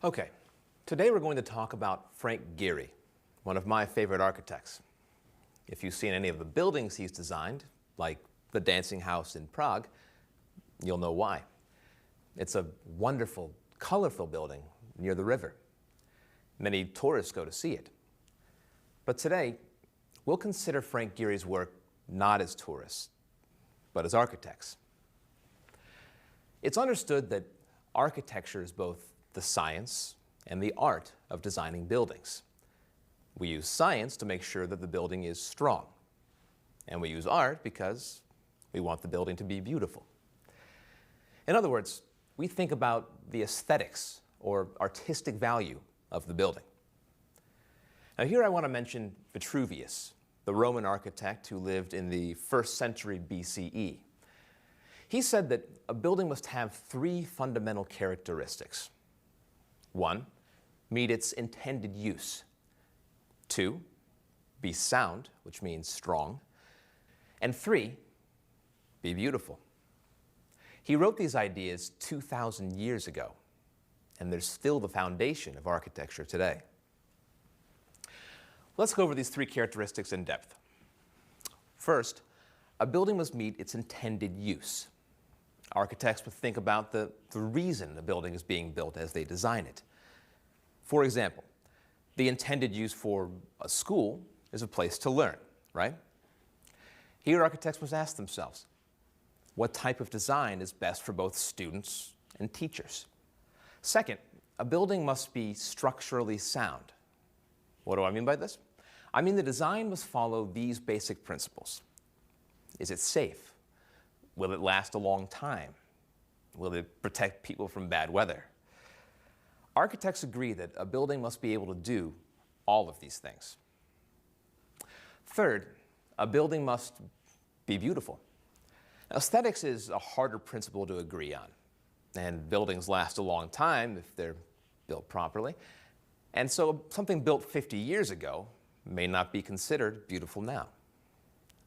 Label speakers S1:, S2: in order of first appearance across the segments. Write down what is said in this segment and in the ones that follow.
S1: Okay, today we're going to talk about Frank Gehry, one of my favorite architects. If you've seen any of the buildings he's designed, like the Dancing House in Prague, you'll know why. It's a wonderful, colorful building near the river. Many tourists go to see it. But today, we'll consider Frank Gehry's work not as tourists, but as architects. It's understood that architecture is both the science and the art of designing buildings. We use science to make sure that the building is strong. And we use art because we want the building to be beautiful. In other words, we think about the aesthetics or artistic value of the building. Now here I want to mention Vitruvius, the Roman architect who lived in the 1st century BCE. He said that a building must have 3 fundamental characteristics. 1, meet its intended use. 2, be sound, which means strong. And 3, be beautiful. He wrote these ideas 2,000 years ago, and they're still the foundation of architecture today. Let's go over these 3 characteristics in depth. First, a building must meet its intended use. Architects would think about the reason a building is being built as they design it. For example, the intended use for a school is a place to learn, right? Here, architects must ask themselves, what type of design is best for both students and teachers? Second, a building must be structurally sound. What do I mean by this? I mean the design must follow these basic principles. Is it safe? Will it last a long time? Will it protect people from bad weather? Architects agree that a building must be able to do all of these things. Third, a building must be beautiful. Now, aesthetics is a harder principle to agree on, and buildings last a long time if they're built properly. And so something built 50 years ago may not be considered beautiful now.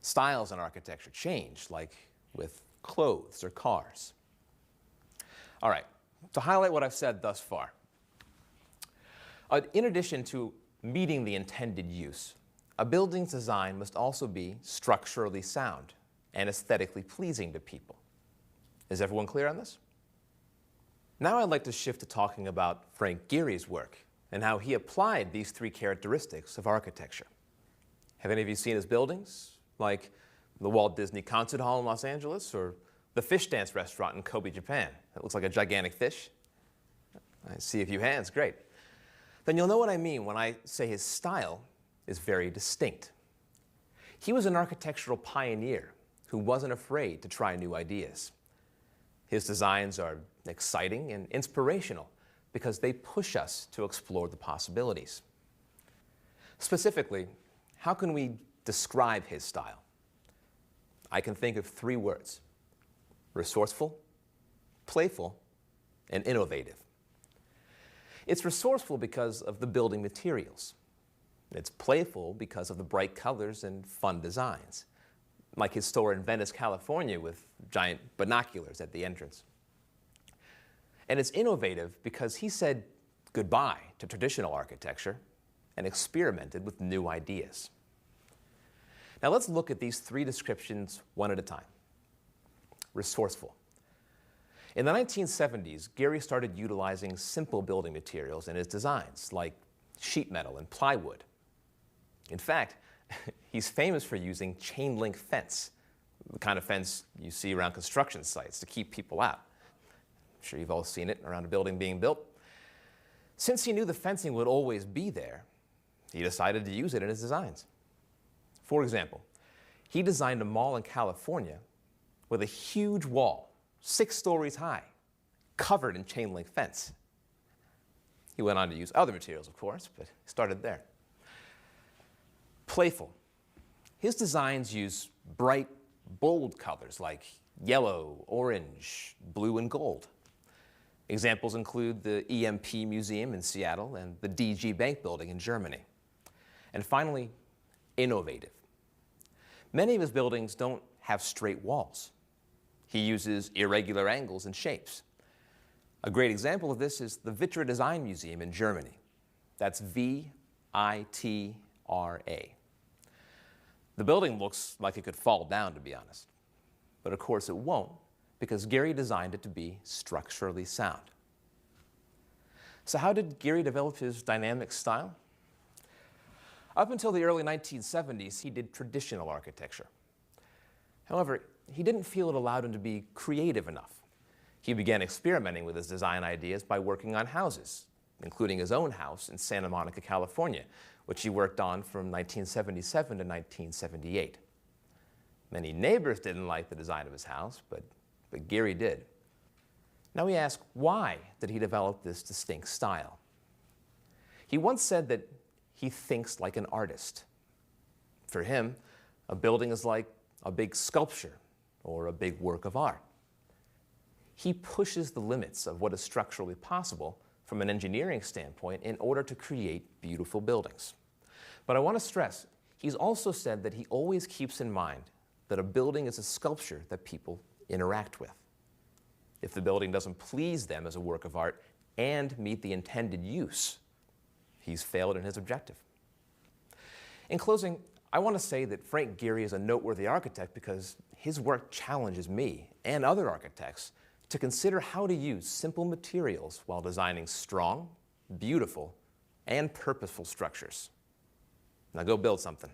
S1: Styles in architecture change, like with clothes or cars. All right, to highlight what I've said thus far, in addition to meeting the intended use, a building's design must also be structurally sound and aesthetically pleasing to people. Is everyone clear on this? Now I'd like to shift to talking about Frank Gehry's work and how he applied these 3 characteristics of architecture. Have any of you seen his buildings, like the Walt Disney Concert Hall in Los Angeles or the Fish Dance Restaurant in Kobe, Japan? That looks like a gigantic fish. I see a few hands, great. Then you'll know what I mean when I say his style is very distinct. He was an architectural pioneer who wasn't afraid to try new ideas. His designs are exciting and inspirational because they push us to explore the possibilities. Specifically, how can we describe his style? I can think of 3 words: resourceful, playful, and innovative. It's resourceful because of the building materials. It's playful because of the bright colors and fun designs, like his store in Venice, California with giant binoculars at the entrance. And it's innovative because he said goodbye to traditional architecture and experimented with new ideas. Now let's look at these 3 descriptions one at a time. Resourceful. In the 1970s, Gehry started utilizing simple building materials in his designs, like sheet metal and plywood. In fact, he's famous for using chain link fence, the kind of fence you see around construction sites to keep people out. I'm sure you've all seen it around a building being built. Since he knew the fencing would always be there, he decided to use it in his designs. For example, he designed a mall in California with a huge wall, 6 stories high, covered in chain link fence. He went on to use other materials, of course, but he started there. Playful. His designs use bright, bold colors like yellow, orange, blue, and gold. Examples include the EMP Museum in Seattle and the DG Bank building in Germany. And finally, innovative. Many of his buildings don't have straight walls. He uses irregular angles and shapes. A great example of this is the Vitra Design Museum in Germany. That's V-I-T-R-A. The building looks like it could fall down, to be honest. But of course it won't, because Gehry designed it to be structurally sound. So how did Gehry develop his dynamic style? Up until the early 1970s, he did traditional architecture. However, he didn't feel it allowed him to be creative enough. He began experimenting with his design ideas by working on houses, including his own house in Santa Monica, California, which he worked on from 1977 to 1978. Many neighbors didn't like the design of his house, but Gehry did. Now we ask, why did he develop this distinct style? He once said that he thinks like an artist. For him, a building is like a big sculpture or a big work of art. He pushes the limits of what is structurally possible from an engineering standpoint in order to create beautiful buildings. But I want to stress, he's also said that he always keeps in mind that a building is a sculpture that people interact with. If the building doesn't please them as a work of art and meet the intended use, he's failed in his objective. In closing, I want to say that Frank Gehry is a noteworthy architect because his work challenges me and other architects to consider how to use simple materials while designing strong, beautiful, and purposeful structures. Now go build something.